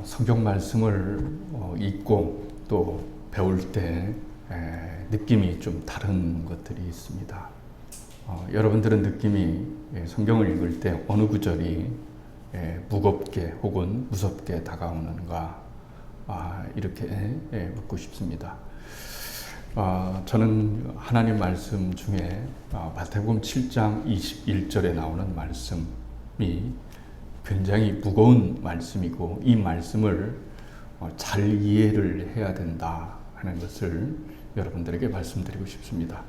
성경 말씀을 읽고 또 배울 때 느낌이 좀 다른 것들이 있습니다. 여러분들은 느낌이 성경을 읽을 때 어느 구절이 무겁게 혹은 무섭게 다가오는가 이렇게 묻고 싶습니다. 저는 하나님 말씀 중에 마태복음 7장 21절에 나오는 말씀이 굉장히 무거운 말씀이고 이 말씀을 잘 이해를 해야 된다 하는 것을 여러분들에게 말씀드리고 싶습니다.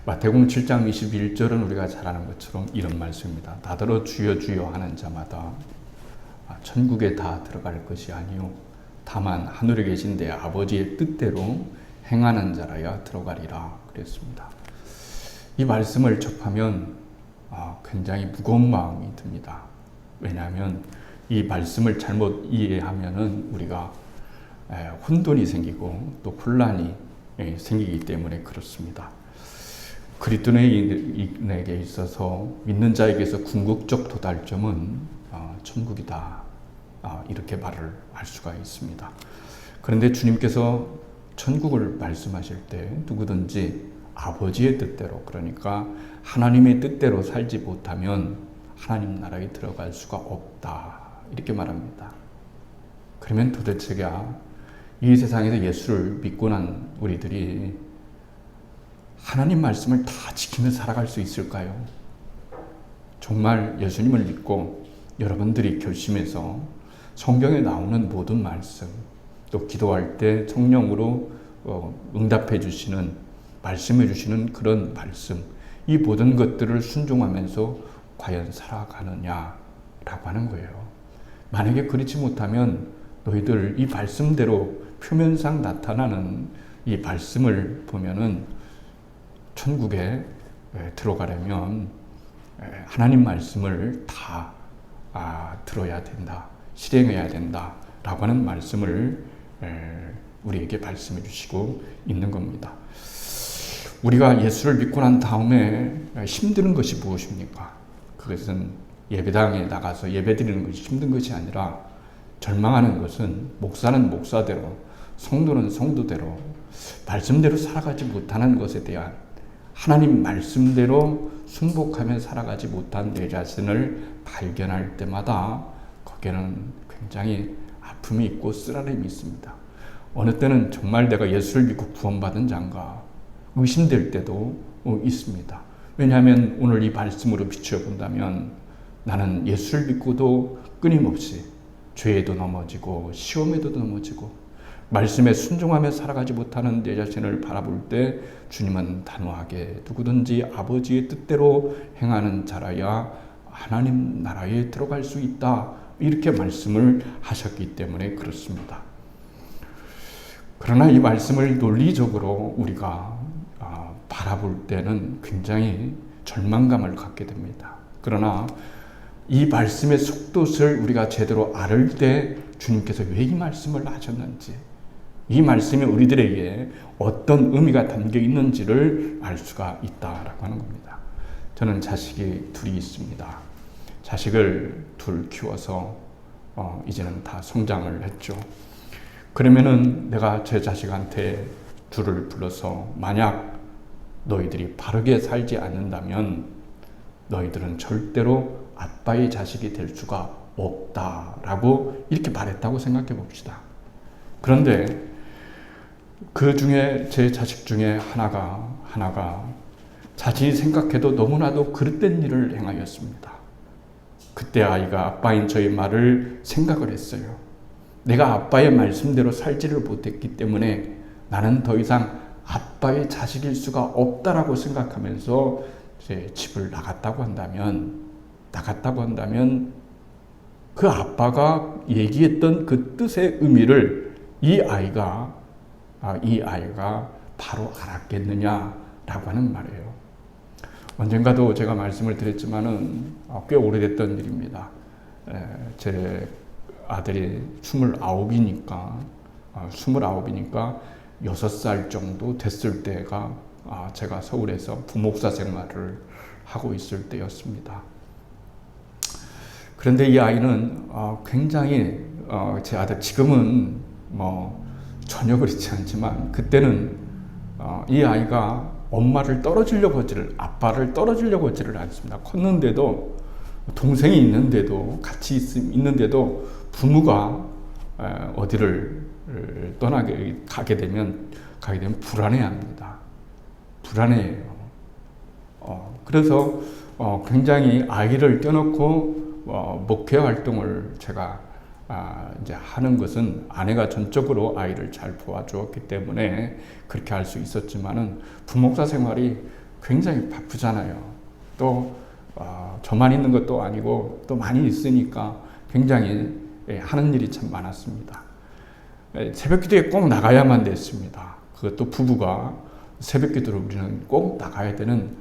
마태복음 7장 21절은 우리가 잘 아는 것처럼 이런 말씀입니다. 다들어 주여 주여 하는 자마다 천국에 다 들어갈 것이 아니요 다만 하늘에 계신 내 아버지의 뜻대로 행하는 자라야 들어가리라 그랬습니다. 이 말씀을 접하면 굉장히 무거운 마음이 듭니다. 왜냐하면 이 말씀을 잘못 이해하면은 우리가 혼돈이 생기고 또 혼란이 생기기 때문에 그렇습니다. 그리스도인에게 있어서 믿는 자에게서 궁극적 도달점은 천국이다. 이렇게 말을 할 수가 있습니다. 그런데 주님께서 천국을 말씀하실 때 누구든지 아버지의 뜻대로, 그러니까 하나님의 뜻대로 살지 못하면 하나님 나라에 들어갈 수가 없다. 이렇게 말합니다. 그러면 도대체가 이 세상에서 예수를 믿고 난 우리들이 하나님 말씀을 다 지키며 살아갈 수 있을까요? 정말 예수님을 믿고 여러분들이 결심해서 성경에 나오는 모든 말씀, 또 기도할 때 성령으로 응답해 주시는, 말씀해 주시는 그런 말씀, 이 모든 것들을 순종하면서 과연 살아가느냐라고 하는 거예요. 만약에 그렇지 못하면 너희들 이 말씀대로 표면상 나타나는 이 말씀을 보면은 천국에 들어가려면 하나님 말씀을 다 들어야 된다, 실행해야 된다 라고 하는 말씀을 우리에게 말씀해 주시고 있는 겁니다. 우리가 예수를 믿고 난 다음에 힘든 것이 무엇입니까? 그것은 예배당에 나가서 예배드리는 것이 힘든 것이 아니라 절망하는 것은 목사는 목사대로, 성도는 성도대로 말씀대로 살아가지 못하는 것에 대한, 하나님 말씀대로 순복하며 살아가지 못한 내 자신을 발견할 때마다 거기에는 굉장히 아픔이 있고 쓰라림이 있습니다. 어느 때는 정말 내가 예수를 믿고 구원받은 자인가 의심될 때도 있습니다. 왜냐하면 오늘 이 말씀으로 비춰본다면 나는 예수를 믿고도 끊임없이 죄에도 넘어지고 시험에도 넘어지고 말씀에 순종하며 살아가지 못하는 내 자신을 바라볼 때 주님은 단호하게 누구든지 아버지의 뜻대로 행하는 자라야 하나님 나라에 들어갈 수 있다, 이렇게 말씀을 하셨기 때문에 그렇습니다. 그러나 이 말씀을 논리적으로 우리가 바라볼 때는 굉장히 절망감을 갖게 됩니다. 그러나 이 말씀의 속뜻을 우리가 제대로 알을 때 주님께서 왜 이 말씀을 하셨는지, 이 말씀이 우리들에게 어떤 의미가 담겨 있는지를 알 수가 있다라고 하는 겁니다. 저는 자식이 둘이 있습니다. 자식을 둘 키워서 이제는 다 성장을 했죠. 그러면은 내가 제 자식한테 둘을 불러서 만약 너희들이 바르게 살지 않는다면 너희들은 절대로 아빠의 자식이 될 수가 없다라고 이렇게 말했다고 생각해 봅시다. 그런데 그 중에 제 자식 중에 하나가 자신이 생각해도 너무나도 그릇된 일을 행하였습니다. 그때 아이가 아빠인 저의 말을 생각을 했어요. 내가 아빠의 말씀대로 살지를 못했기 때문에 나는 더 이상 아빠의 자식일 수가 없다라고 생각하면서 이제 집을 나갔다고 한다면 그 아빠가 얘기했던 그 뜻의 의미를 이 아이가 바로 알았겠느냐라고 하는 말이에요. 언젠가도 제가 말씀을 드렸지만은 꽤 오래됐던 일입니다. 제 아들이 29이니까 6살 정도 됐을 때가 제가 서울에서 부목사 생활을 하고 있을 때였습니다. 그런데 이 아이는 굉장히 제 아들 지금은 뭐 전혀 그렇지 않지만 그때는 이 아이가 엄마를 떨어지려고 하지를 아빠를 떨어지려고 하지를 않습니다. 컸는데도 동생이 있는데도 같이 있는데도 부모가 어디를 가게 되면 불안해합니다. 불안해해요. 그래서 굉장히 아이를 떼어놓고 목회 활동을 제가 이제 하는 것은 아내가 전적으로 아이를 잘 도와주었기 때문에 그렇게 할 수 있었지만은 부목사 생활이 굉장히 바쁘잖아요. 또 저만 있는 것도 아니고 또 많이 있으니까 굉장히 하는 일이 참 많았습니다. 새벽 기도에 꼭 나가야만 됐습니다. 그것도 부부가 새벽 기도를 우리는 꼭 나가야 되는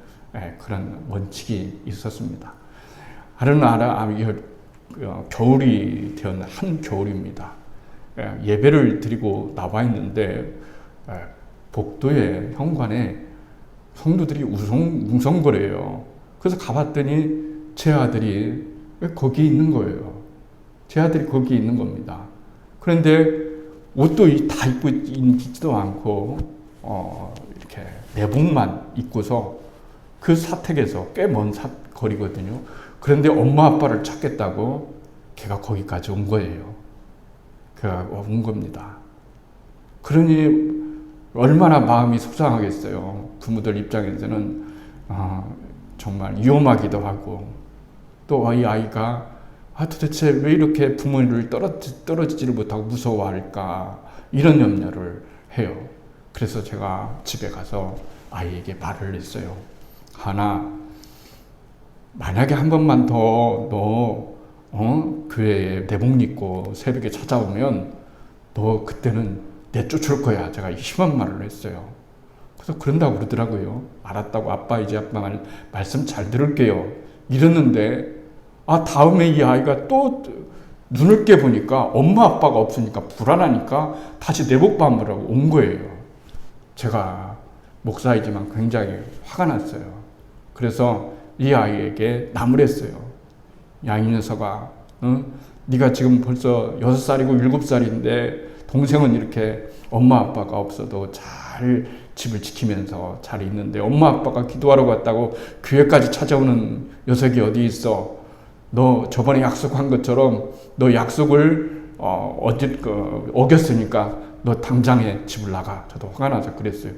그런 원칙이 있었습니다. 겨울이 되었는 한겨울입니다. 예배를 드리고 나와 있는데 복도에 현관에 성도들이 웅성거려요. 그래서 가봤더니 제 아들이 거기에 있는 거예요. 제 아들이 거기에 있는 겁니다. 그런데 옷도 다 입고 있지도 않고 이렇게 내복만 입고서 그 사택에서 꽤 먼 거리거든요. 그런데 엄마 아빠를 찾겠다고 걔가 거기까지 온 거예요. 걔가 온 겁니다. 그러니 얼마나 마음이 속상하겠어요. 부모들 입장에서는 정말 위험하기도 하고 또 이 아이가 도대체 왜 이렇게 부모를 떨어지지를 못하고 무서워할까 이런 염려를 해요. 그래서 제가 집에 가서 아이에게 말을 했어요. 하나, 만약에 한 번만 더 너 교회에 내복 입고 새벽에 찾아오면 너 그때는 내쫓을 거야. 제가 심한 말을 했어요. 그래서 그런다고 그러더라고요. 알았다고 아빠 이제 아빠 말씀 잘 들을게요. 이랬는데 다음에 이 아이가 또 눈을 깨보니까 엄마 아빠가 없으니까 불안하니까 다시 내복반을 하고 온 거예요. 제가 목사이지만 굉장히 화가 났어요. 그래서 이 아이에게 나무랬어요. 야, 이 녀석아, 네가 지금 벌써 6살이고 7살인데 동생은 이렇게 엄마 아빠가 없어도 잘 집을 지키면서 잘 있는데 엄마 아빠가 기도하러 갔다고 교회까지 찾아오는 녀석이 어디 있어? 너 저번에 약속한 것처럼 너 약속을 어겼으니까 너 당장에 집을 나가. 저도 화가 나서 그랬어요.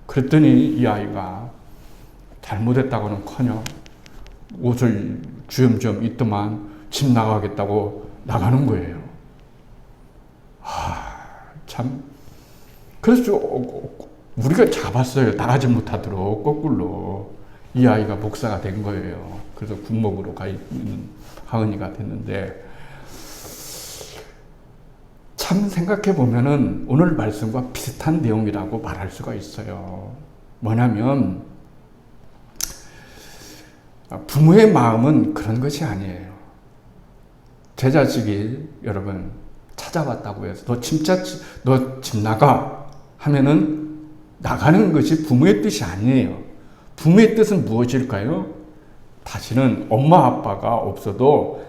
그랬더니 이 아이가 잘못했다고는커녕 옷을 주염주염 입더만 집 나가겠다고 나가는 거예요. 참. 그래서 우리가 잡았어요. 나가지 못하도록 거꾸로. 이 아이가 목사가 된 거예요. 그래서 군목으로 가 있는 하은이가 됐는데 참 생각해 보면은 오늘 말씀과 비슷한 내용이라고 말할 수가 있어요. 뭐냐면 부모의 마음은 그런 것이 아니에요. 제 자식이 여러분 찾아왔다고 해서 너 집 나가 하면은 나가는 것이 부모의 뜻이 아니에요. 부모의 뜻은 무엇일까요? 다시는 엄마 아빠가 없어도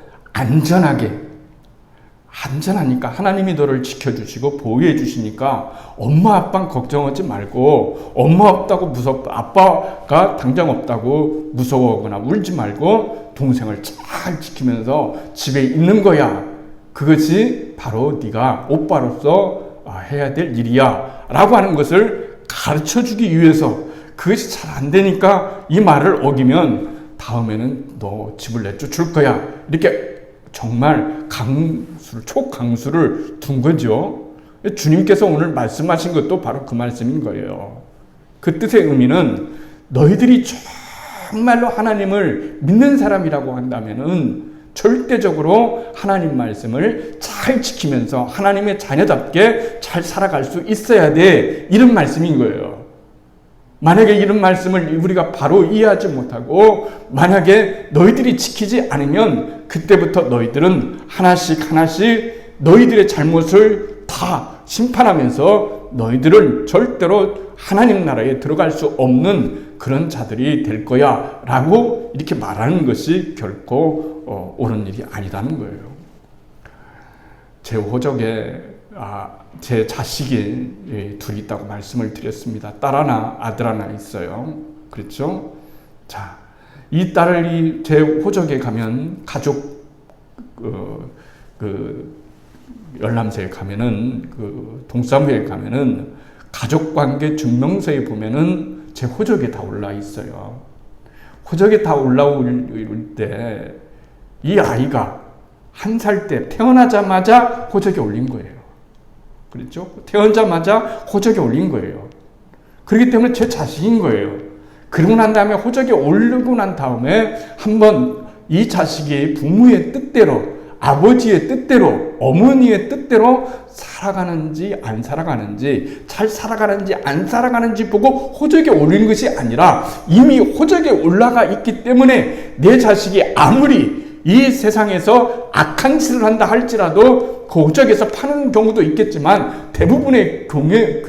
안전하니까 하나님이 너를 지켜주시고 보호해 주시니까 엄마 아빠는 걱정하지 말고 엄마 없다고 아빠가 당장 없다고 무서워하거나 울지 말고 동생을 잘 지키면서 집에 있는 거야. 그것이 바로 네가 오빠로서 해야 될 일이야 라고 하는 것을 가르쳐 주기 위해서 그것이 잘 안 되니까 이 말을 어기면 다음에는 너 집을 내쫓을 거야. 이렇게 정말 촉강수를 둔 거죠. 주님께서 오늘 말씀하신 것도 바로 그 말씀인 거예요. 그 뜻의 의미는 너희들이 정말로 하나님을 믿는 사람이라고 한다면은 절대적으로 하나님 말씀을 잘 지키면서 하나님의 자녀답게 잘 살아갈 수 있어야 돼. 이런 말씀인 거예요. 만약에 이런 말씀을 우리가 바로 이해하지 못하고 만약에 너희들이 지키지 않으면 그때부터 너희들은 하나씩 너희들의 잘못을 다 심판하면서 너희들은 절대로 하나님 나라에 들어갈 수 없는 그런 자들이 될 거야 라고 이렇게 말하는 것이 결코 옳은 일이 아니라는 거예요. 제 호적에 제 자식이 둘 있다고 말씀을 드렸습니다. 딸 하나, 아들 하나 있어요. 그렇죠? 자, 이 딸이 제 호적에 가면 가족 열람소에 가면은 동사무에 가면은 가족관계 증명서에 보면은 제 호적에 다 올라 있어요. 호적에 다 올라올 때 이 아이가 1살 때 태어나자마자 호적에 올린 거예요. 그렇죠? 태어나자마자 호적에 올린 거예요. 그렇기 때문에 제 자식인 거예요. 그러고 난 다음에 호적에 올리고 난 다음에 한번 이 자식이 부모의 뜻대로, 아버지의 뜻대로, 어머니의 뜻대로 살아가는지 안 살아가는지, 잘 살아가는지 안 살아가는지 보고 호적에 올린 것이 아니라 이미 호적에 올라가 있기 때문에 내 자식이 아무리 이 세상에서 악한 짓을 한다 할지라도 그 호적에서 파는 경우도 있겠지만 대부분의 경우에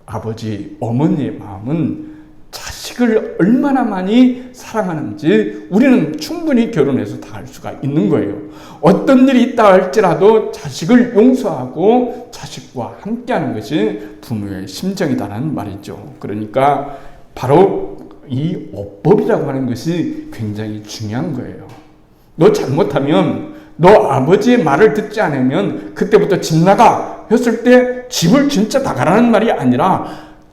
아버지, 어머니의 마음은 자식을 얼마나 많이 사랑하는지 우리는 충분히 결혼해서 다 알 수가 있는 거예요. 어떤 일이 있다 할지라도 자식을 용서하고 자식과 함께하는 것이 부모의 심정이다라는 말이죠. 그러니까 바로 이 어법이라고 하는 것이 굉장히 중요한 거예요. 너 잘못하면, 너 아버지의 말을 듣지 않으면 그때부터 집 나가 했을 때 집을 진짜 나가라는 말이 아니라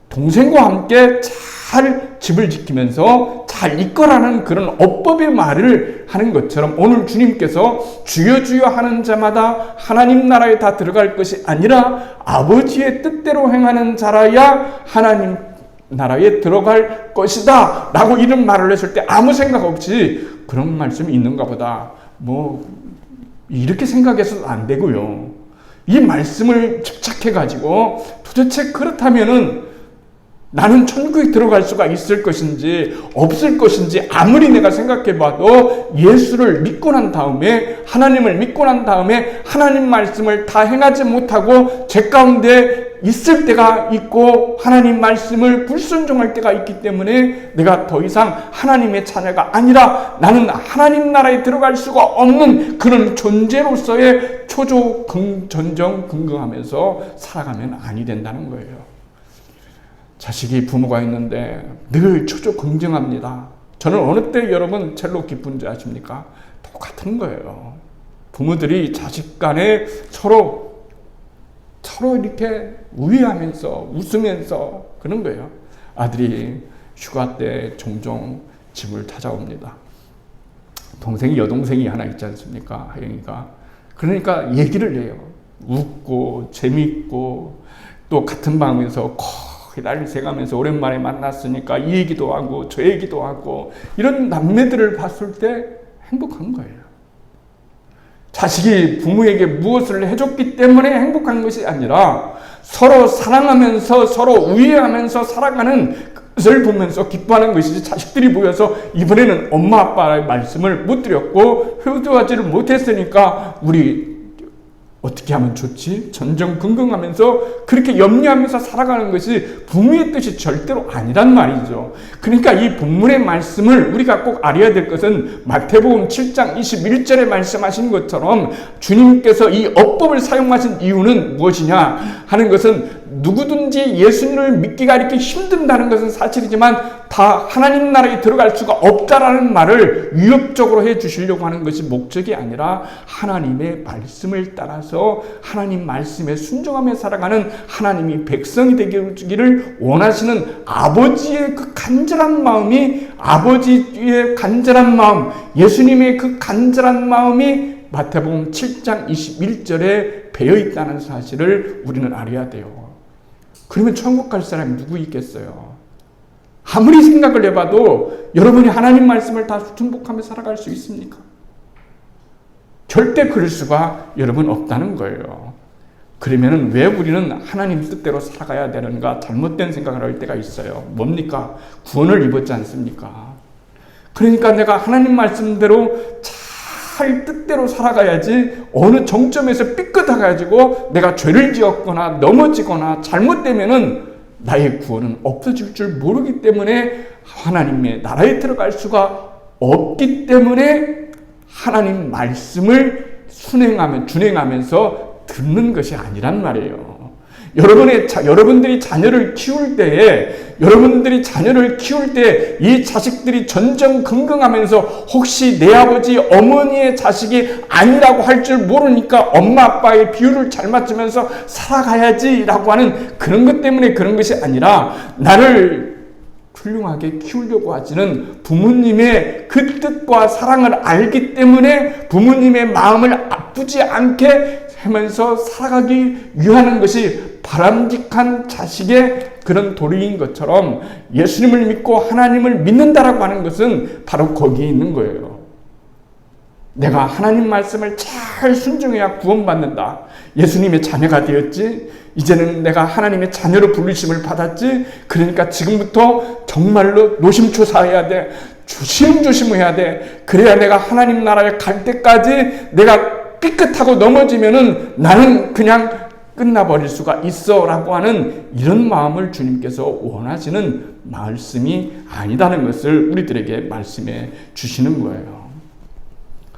동생과 함께 잘 집을 지키면서 잘 이끌어라는 그런 어법의 말을 하는 것처럼 오늘 주님께서 주여 주여 하는 자마다 하나님 나라에 다 들어갈 것이 아니라 아버지의 뜻대로 행하는 자라야 하나님 나라에 들어갈 것이다 라고 이런 말을 했을 때 아무 생각 없이 그런 말씀이 있는가 보다 이렇게 생각해서도 안 되고요. 이 말씀을 집착해가지고 도대체 그렇다면은 나는 천국에 들어갈 수가 있을 것인지 없을 것인지 아무리 내가 생각해봐도 예수를 믿고 난 다음에, 하나님을 믿고 난 다음에 하나님 말씀을 다 행하지 못하고 제 가운데 있을 때가 있고 하나님 말씀을 불순종할 때가 있기 때문에 내가 더 이상 하나님의 자녀가 아니라 나는 하나님 나라에 들어갈 수가 없는 그런 존재로서의 초조전정긍긍하면서 살아가면 아니 된다는 거예요. 자식이 부모가 있는데 늘 초조긍정합니다. 저는 어느 때 여러분 첼로 기쁜지 아십니까? 똑같은 거예요. 부모들이 자식 간에 서로 이렇게 우애하면서 웃으면서 그런 거예요. 아들이 휴가 때 종종 집을 찾아옵니다. 동생이 여동생이 하나 있지 않습니까? 하영이가. 그러니까 얘기를 해요. 웃고 재밌고 또 같은 방에서 기다릴 새가면서 오랜만에 만났으니까 이 얘기도 하고 저 얘기도 하고 이런 남매들을 봤을 때 행복한 거예요. 자식이 부모에게 무엇을 해줬기 때문에 행복한 것이 아니라 서로 사랑하면서 서로 우애하면서 살아가는 것을 보면서 기뻐하는 것이지, 자식들이 모여서 이번에는 엄마 아빠의 말씀을 못 드렸고 효도하지를 못했으니까 우리 어떻게 하면 좋지? 전전긍긍하면서 그렇게 염려하면서 살아가는 것이 부모의 뜻이 절대로 아니란 말이죠. 그러니까 이 본문의 말씀을 우리가 꼭 알아야 될 것은 마태복음 7장 21절에 말씀하신 것처럼 주님께서 이 어법을 사용하신 이유는 무엇이냐 하는 것은 누구든지 예수님을 믿기가 이렇게 힘든다는 것은 사실이지만 다 하나님 나라에 들어갈 수가 없다라는 말을 위협적으로 해 주시려고 하는 것이 목적이 아니라 하나님의 말씀을 따라서 하나님 말씀에 순종하며 살아가는 하나님이 백성이 되기를 원하시는 아버지의 그 간절한 마음이, 아버지의 간절한 마음, 예수님의 그 간절한 마음이 마태복음 7장 21절에 배어 있다는 사실을 우리는 알아야 돼요. 그러면 천국 갈 사람이 누구 있겠어요? 아무리 생각을 해봐도 여러분이 하나님 말씀을 다 순복하며 살아갈 수 있습니까? 절대 그럴 수가 여러분 없다는 거예요. 그러면 왜 우리는 하나님 뜻대로 살아가야 되는가 잘못된 생각을 할 때가 있어요. 뭡니까? 구원을 입었지 않습니까? 그러니까 내가 하나님 말씀대로 잘 뜻대로 살아가야지 어느 정점에서 삐끗해가지고 내가 죄를 지었거나 넘어지거나 잘못되면은 나의 구원은 없어질 줄 모르기 때문에 하나님의 나라에 들어갈 수가 없기 때문에 하나님 말씀을 준행하면서 듣는 것이 아니란 말이에요. 여러분들이 자녀를 키울 때에 이 자식들이 전전긍긍하면서 혹시 내 아버지 어머니의 자식이 아니라고 할 줄 모르니까 엄마 아빠의 비율을 잘 맞추면서 살아가야지라고 하는 그런 것 때문에 그런 것이 아니라 나를 훌륭하게 키우려고 하시는 부모님의 그 뜻과 사랑을 알기 때문에 부모님의 마음을 아프지 않게 하면서 살아가기 위하는 것이 바람직한 자식의 그런 도리인 것처럼 예수님을 믿고 하나님을 믿는다라고 하는 것은 바로 거기에 있는 거예요. 내가 하나님 말씀을 잘 순종해야 구원받는다. 예수님의 자녀가 되었지. 이제는 내가 하나님의 자녀로 부르심을 받았지. 그러니까 지금부터 정말로 노심초사해야 돼. 조심조심해야 돼. 그래야 내가 하나님 나라에 갈 때까지 내가 삐끗하고 넘어지면은 나는 그냥 끝나버릴 수가 있어 라고 하는 이런 마음을 주님께서 원하시는 말씀이 아니다는 것을 우리들에게 말씀해 주시는 거예요.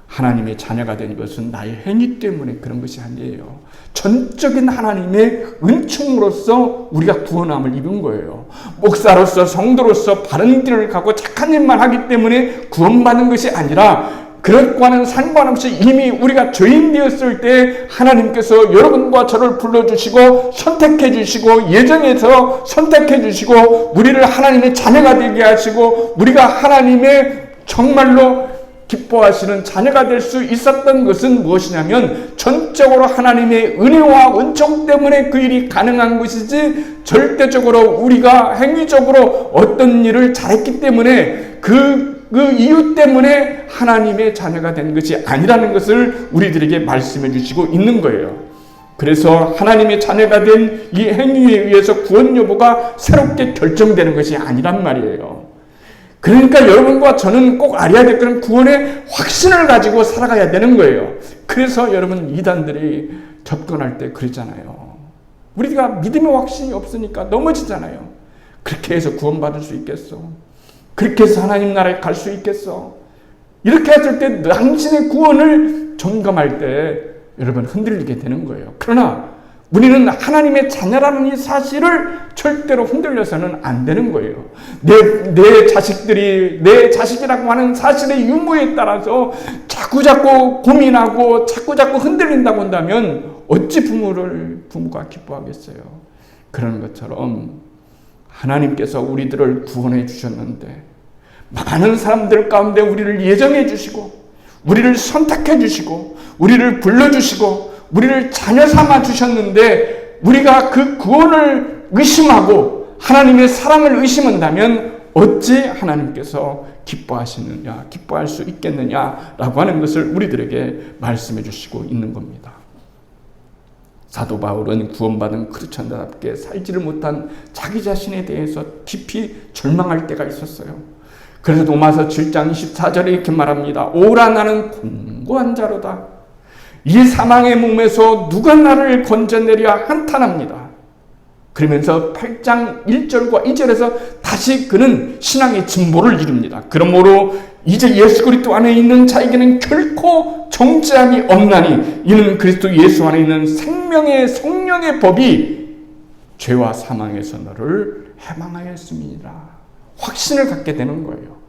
하나님의 자녀가 된 것은 나의 행위 때문에 그런 것이 아니에요. 전적인 하나님의 은총으로서 우리가 구원함을 입은 거예요. 목사로서 성도로서 바른 길을 가고 착한 일만 하기 때문에 구원받는 것이 아니라 그것과는 상관없이 이미 우리가 죄인 되었을 때 하나님께서 여러분과 저를 불러주시고 선택해 주시고 예정해서 선택해 주시고 우리를 하나님의 자녀가 되게 하시고 우리가 하나님의 정말로 기뻐하시는 자녀가 될 수 있었던 것은 무엇이냐면 전적으로 하나님의 은혜와 은총 때문에 그 일이 가능한 것이지 절대적으로 우리가 행위적으로 어떤 일을 잘했기 때문에 그 이유 때문에 하나님의 자녀가 된 것이 아니라는 것을 우리들에게 말씀해 주시고 있는 거예요. 그래서 하나님의 자녀가 된 이 행위에 의해서 구원 여부가 새롭게 결정되는 것이 아니란 말이에요. 그러니까 여러분과 저는 꼭 알아야 될 것은 구원의 확신을 가지고 살아가야 되는 거예요. 그래서 여러분 이단들이 접근할 때 그러잖아요. 우리가 믿음의 확신이 없으니까 넘어지잖아요. 그렇게 해서 구원받을 수 있겠어? 그렇게 해서 하나님 나라에 갈 수 있겠어? 이렇게 했을 때 당신의 구원을 점검할 때 여러분 흔들리게 되는 거예요. 그러나 우리는 하나님의 자녀라는 이 사실을 절대로 흔들려서는 안 되는 거예요. 내 자식들이 내 자식이라고 하는 사실의 유무에 따라서 자꾸자꾸 고민하고 자꾸자꾸 흔들린다고 한다면 어찌 부모가 기뻐하겠어요. 그런 것처럼 하나님께서 우리들을 구원해 주셨는데 많은 사람들 가운데 우리를 예정해 주시고 우리를 선택해 주시고 우리를 불러주시고 우리를 자녀 삼아 주셨는데 우리가 그 구원을 의심하고 하나님의 사랑을 의심한다면 어찌 하나님께서 기뻐하시느냐, 기뻐할 수 있겠느냐라고 하는 것을 우리들에게 말씀해 주시고 있는 겁니다. 사도 바울은 구원받은 크리스천답게 살지를 못한 자기 자신에 대해서 깊이 절망할 때가 있었어요. 그래서 로마서 7장 24절에 이렇게 말합니다. 오라 나는 곤고한 자로다. 이 사망의 몸에서 누가 나를 건져내랴 한탄합니다. 그러면서 8장 1절과 2절에서 다시 그는 신앙의 진보를 이룹니다. 그러므로 이제 예수 그리스도 안에 있는 자에게는 결코 정죄함이 없나니 이는 그리스도 예수 안에 있는 생명의 성령의 법이 죄와 사망에서 너를 해방하였습니다. 확신을 갖게 되는 거예요.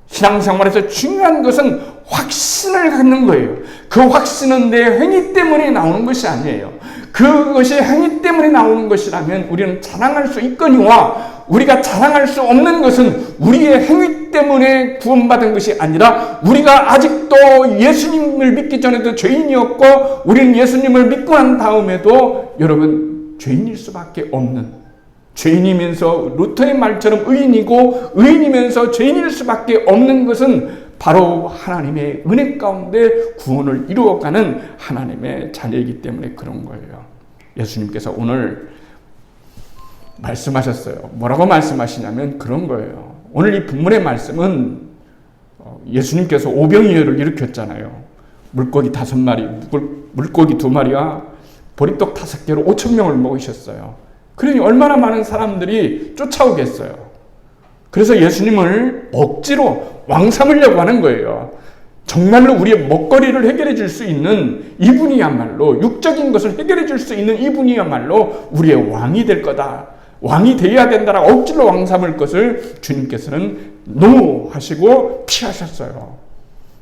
신앙생활에서 중요한 것은 확신을 갖는 거예요. 그 확신은 내 행위 때문에 나오는 것이 아니에요. 그것이 행위 때문에 나오는 것이라면 우리는 자랑할 수 있거니와 우리가 자랑할 수 없는 것은 우리의 행위 때문에 구원받은 것이 아니라 우리가 아직도 예수님을 믿기 전에도 죄인이었고 우리는 예수님을 믿고 난 다음에도 여러분 죄인일 수밖에 없는 죄인이면서 루터의 말처럼 의인이고 의인이면서 죄인일 수밖에 없는 것은 바로 하나님의 은혜 가운데 구원을 이루어가는 하나님의 자녀이기 때문에 그런 거예요. 예수님께서 오늘 말씀하셨어요. 뭐라고 말씀하시냐면 그런 거예요. 오늘 이 본문의 말씀은 예수님께서 오병이어를 일으켰잖아요. 물고기 5마리, 물고기 2마리와 보리떡 5개로 5,000명을 먹이셨어요. 그러니 얼마나 많은 사람들이 쫓아오겠어요. 그래서 예수님을 억지로 왕 삼으려고 하는 거예요. 정말로 우리의 먹거리를 해결해 줄 수 있는 이분이야말로, 육적인 것을 해결해 줄 수 있는 이분이야말로 우리의 왕이 될 거다. 왕이 되어야 된다라 억지로 왕 삼을 것을 주님께서는 노하시고 피하셨어요.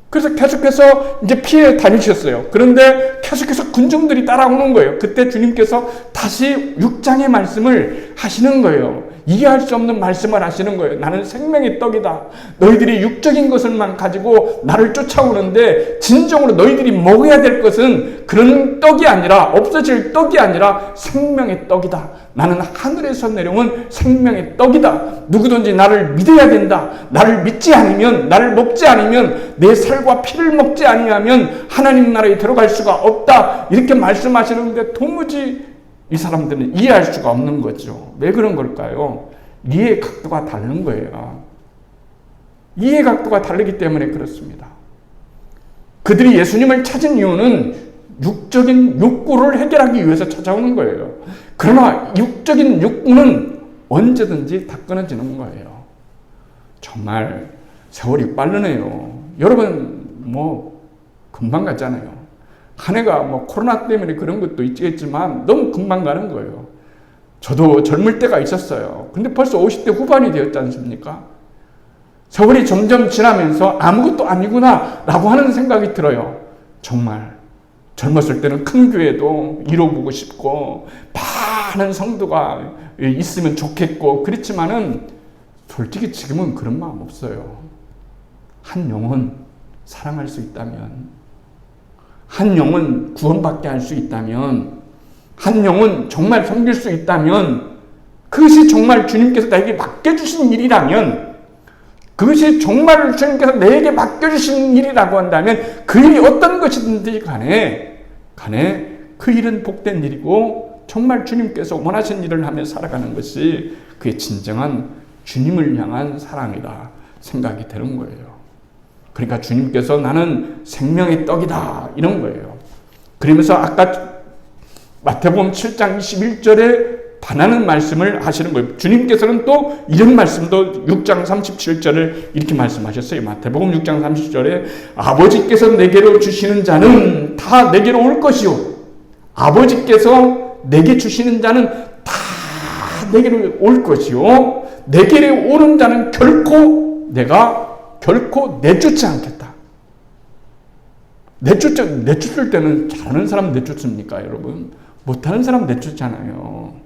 그래서 계속해서 이제 피해 다니셨어요. 그런데 계속해서 군중들이 따라오는 거예요. 그때 주님께서 다시 6장의 말씀을 하시는 거예요. 이해할 수 없는 말씀을 하시는 거예요. 나는 생명의 떡이다. 너희들이 육적인 것을만 가지고 나를 쫓아오는데 진정으로 너희들이 먹어야 될 것은 그런 떡이 아니라, 없어질 떡이 아니라 생명의 떡이다. 나는 하늘에서 내려온 생명의 떡이다. 누구든지 나를 믿어야 된다. 나를 믿지 않으면, 나를 먹지 않으면, 내 살과 피를 먹지 아니하면 하나님 나라에 들어갈 수가 없다. 이렇게 말씀하시는데 도무지 이 사람들은 이해할 수가 없는 거죠. 왜 그런 걸까요? 이해 각도가 다른 거예요. 이해 각도가 다르기 때문에 그렇습니다. 그들이 예수님을 찾은 이유는 육적인 욕구를 해결하기 위해서 찾아오는 거예요. 그러나 육적인 욕구는 언제든지 다 끊어지는 거예요. 정말 세월이 빠르네요. 여러분 금방 갔잖아요. 한 해가 코로나 때문에 그런 것도 있겠지만 너무 금방 가는 거예요. 저도 젊을 때가 있었어요. 근데 벌써 50대 후반이 되었지 않습니까? 세월이 점점 지나면서 아무것도 아니구나 라고 하는 생각이 들어요. 정말 젊었을 때는 큰 교회도 이뤄보고 싶고 많은 성도가 있으면 좋겠고 그렇지만은 솔직히 지금은 그런 마음 없어요. 한 영혼 사랑할 수 있다면, 한 영혼 구원받게 할 수 있다면, 한 영혼 정말 섬길 수 있다면, 그것이 정말 주님께서 나에게 맡겨주신 일이라면, 그것이 정말 주님께서 내게 맡겨주신 일이라고 한다면 그 일이 어떤 것이든지 간에 그 일은 복된 일이고 정말 주님께서 원하신 일을 하며 살아가는 것이 그의 진정한 주님을 향한 사랑이다 생각이 되는 거예요. 그러니까 주님께서 나는 생명의 떡이다 이런 거예요. 그러면서 아까 마태복음 7장 21절에 반하는 말씀을 하시는 거예요. 주님께서는 또 이런 말씀도 6장 37절을 이렇게 말씀하셨어요. 마태복음 6장 30절에 아버지께서 내게로 주시는 자는 다 내게로 올 것이요. 아버지께서 내게 주시는 자는 다 내게로 올 것이요. 내게로 오는 자는 내가 결코 내쫓지 않겠다. 내쫓을 때는 잘하는 사람 내쫓습니까, 여러분? 못하는 사람 내쫓잖아요.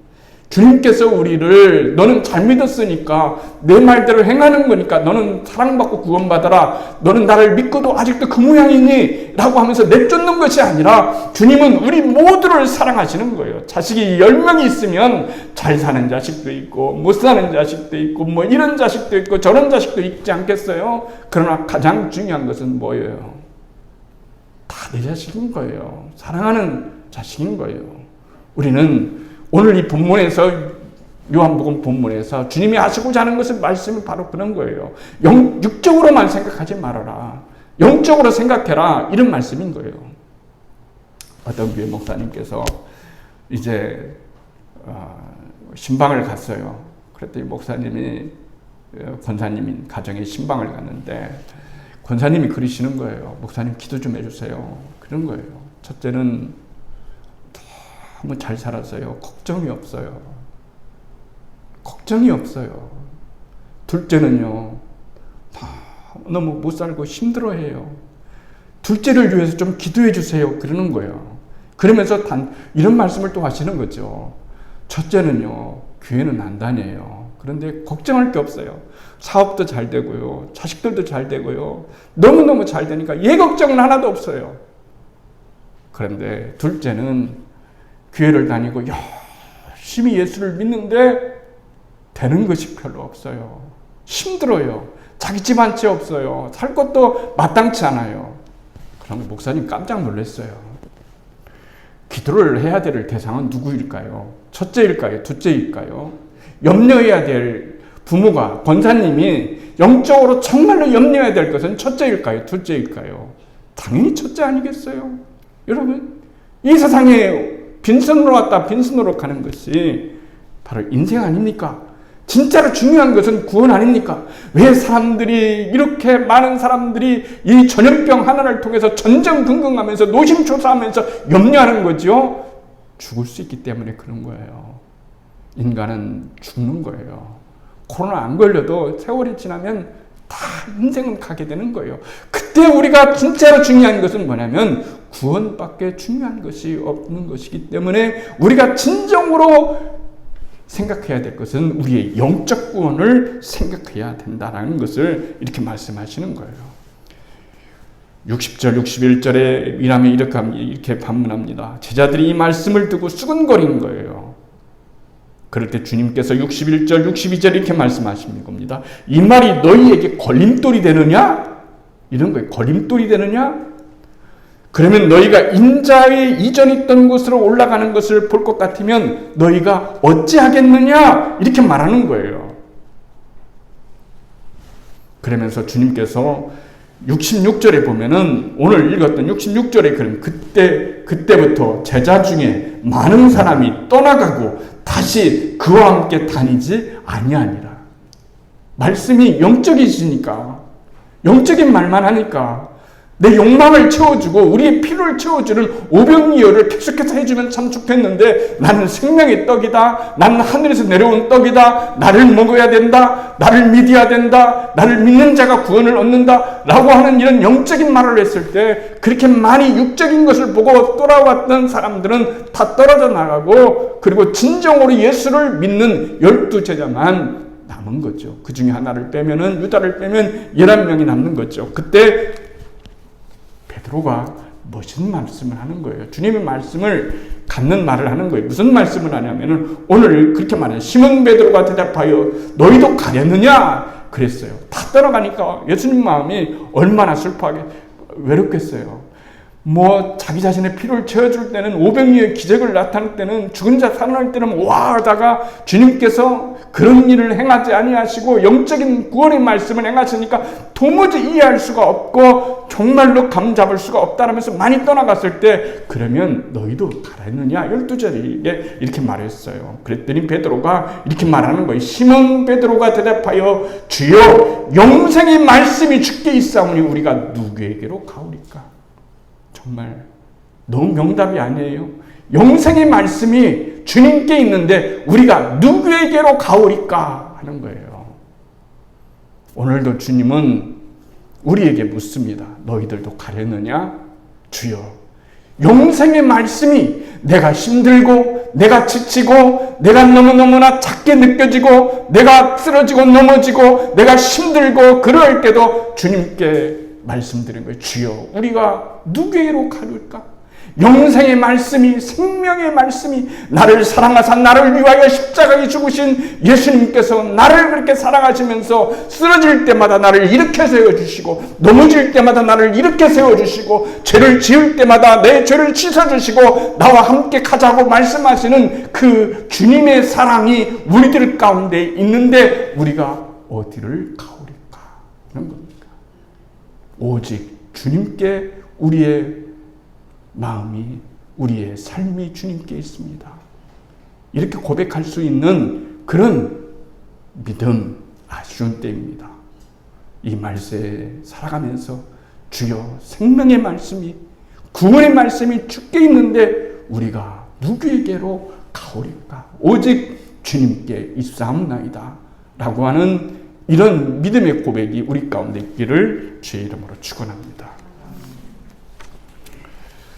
주님께서 우리를 너는 잘 믿었으니까 내 말대로 행하는 거니까 너는 사랑받고 구원받아라. 너는 나를 믿고도 아직도 그 모양이니? 라고 하면서 내쫓는 것이 아니라 주님은 우리 모두를 사랑하시는 거예요. 자식이 10명이 있으면 잘 사는 자식도 있고 못 사는 자식도 있고 이런 자식도 있고 저런 자식도 있지 않겠어요? 그러나 가장 중요한 것은 뭐예요? 다 내 자식인 거예요. 사랑하는 자식인 거예요. 우리는 오늘 이 본문에서, 요한복음 본문에서 주님이 하시고자 하는 것은 말씀이 바로 그런 거예요. 육적으로만 생각하지 말아라. 영적으로 생각해라. 이런 말씀인 거예요. 어떤 교회 목사님께서 이제 신방을 갔어요. 그랬더니 목사님이 권사님인 가정에 신방을 갔는데 권사님이 그러시는 거예요. 목사님 기도 좀 해주세요. 그런 거예요. 첫째는 너무 잘 살았어요. 걱정이 없어요. 걱정이 없어요. 둘째는요, 너무 못 살고 힘들어해요. 둘째를 위해서 좀 기도해 주세요. 그러는 거예요. 그러면서 이런 말씀을 또 하시는 거죠. 첫째는요, 교회는 안 다녀요. 그런데 걱정할 게 없어요. 사업도 잘 되고요. 자식들도 잘 되고요. 너무너무 잘 되니까 얘 걱정은 하나도 없어요. 그런데 둘째는 교회를 다니고 열심히 예수를 믿는데 되는 것이 별로 없어요. 힘들어요. 자기 집 한 채 없어요. 살 것도 마땅치 않아요. 그럼 목사님 깜짝 놀랐어요. 기도를 해야 될 대상은 누구일까요? 첫째일까요? 둘째일까요? 염려해야 될 부모가, 권사님이 영적으로 정말로 염려해야 될 것은 첫째일까요? 둘째일까요? 당연히 첫째 아니겠어요? 여러분, 이 세상에 빈손으로 왔다 빈손으로 가는 것이 바로 인생 아닙니까? 진짜로 중요한 것은 구원 아닙니까? 왜 사람들이 이렇게 많은 사람들이 이 전염병 하나를 통해서 전전긍긍하면서 노심초사하면서 염려하는 거죠? 죽을 수 있기 때문에 그런 거예요. 인간은 죽는 거예요. 코로나 안 걸려도 세월이 지나면 다 인생은 가게 되는 거예요. 그때 우리가 진짜로 중요한 것은 뭐냐면 구원밖에 중요한 것이 없는 것이기 때문에 우리가 진정으로 생각해야 될 것은 우리의 영적 구원을 생각해야 된다는 것을 이렇게 말씀하시는 거예요. 60절, 61절에 미람이 이렇게 반문합니다. 제자들이 이 말씀을 듣고 수근거린 거예요. 그럴 때 주님께서 61절, 62절 이렇게 말씀하시는 겁니다. 이 말이 너희에게 걸림돌이 되느냐? 이런 거예요. 걸림돌이 되느냐? 그러면 너희가 인자의 이전 있던 곳으로 올라가는 것을 볼 것 같으면 너희가 어찌하겠느냐? 이렇게 말하는 거예요. 그러면서 주님께서 66절에 보면은 오늘 읽었던 66절에 그럼 그때부터 제자 중에 많은 사람이 떠나가고 다시 그와 함께 다니지 아니하니라. 말씀이 영적이시니까, 영적인 말만 하니까 내 욕망을 채워주고 우리의 필요를 채워주는 오병이어를 계속해서 해주면 참 좋겠는데 나는 생명의 떡이다. 나는 하늘에서 내려온 떡이다. 나를 먹어야 된다. 나를 믿어야 된다. 나를 믿는 자가 구원을 얻는다. 라고 하는 이런 영적인 말을 했을 때 그렇게 많이 육적인 것을 보고 돌아왔던 사람들은 다 떨어져 나가고 그리고 진정으로 예수를 믿는 12제자만 남은 거죠. 그 중에 하나를 빼면은 유다를 빼면 11명이 남는 거죠. 그때 베드로가 멋진 말씀을 하는 거예요. 주님의 말씀을 갖는 말을 하는 거예요. 무슨 말씀을 하냐면은 오늘 그렇게 말해요. 시몬 베드로가 대답하여 너희도 가려느냐? 그랬어요. 다 떠나가니까 예수님 마음이 얼마나 슬퍼하게 외롭겠어요. 자기 자신의 필요를 채워줄 때는 오병이어의 기적을 나타낼 때는 죽은 자 살아날 때는 와 하다가 주님께서 그런 일을 행하지 아니하시고 영적인 구원의 말씀을 행하시니까 도무지 이해할 수가 없고 정말로 감잡을 수가 없다라면서 많이 떠나갔을 때 그러면 너희도 가라느냐? 12절에 이렇게 말했어요. 그랬더니 베드로가 이렇게 말하는 거예요. 시몬 베드로가 대답하여 주여 영생의 말씀이 주께 있사오니 우리가 누구에게로 가오리까? 정말 너무 명답이 아니에요. 영생의 말씀이 주님께 있는데 우리가 누구에게로 가오리까 하는 거예요. 오늘도 주님은 우리에게 묻습니다. 너희들도 가려느냐? 주여 영생의 말씀이 내가 힘들고 내가 지치고 내가 너무너무나 작게 느껴지고 내가 쓰러지고 넘어지고 내가 힘들고 그럴 때도 주님께 말씀드린 거예요. 주여 우리가 누구에게로 가려울까? 영생의 말씀이 생명의 말씀이 나를 사랑하사 나를 위하여 십자가에 죽으신 예수님께서 나를 그렇게 사랑하시면서 쓰러질 때마다 나를 일으켜 세워주시고 넘어질 때마다 나를 일으켜 세워주시고 죄를 지을 때마다 내 죄를 씻어주시고 나와 함께 가자고 말씀하시는 그 주님의 사랑이 우리들 가운데 있는데 우리가 어디를 가오리까 하는 겁니다. 오직 주님께 우리의 마음이 우리의 삶이 주님께 있습니다. 이렇게 고백할 수 있는 그런 믿음 아쉬운 때입니다. 이 말세에 살아가면서 주여 생명의 말씀이 구원의 말씀이 주께 있는데 우리가 누구에게로 가오리까? 오직 주님께 있사옵나이다 라고 하는 이런 믿음의 고백이 우리 가운데 있기를 주의 이름으로 축원합니다.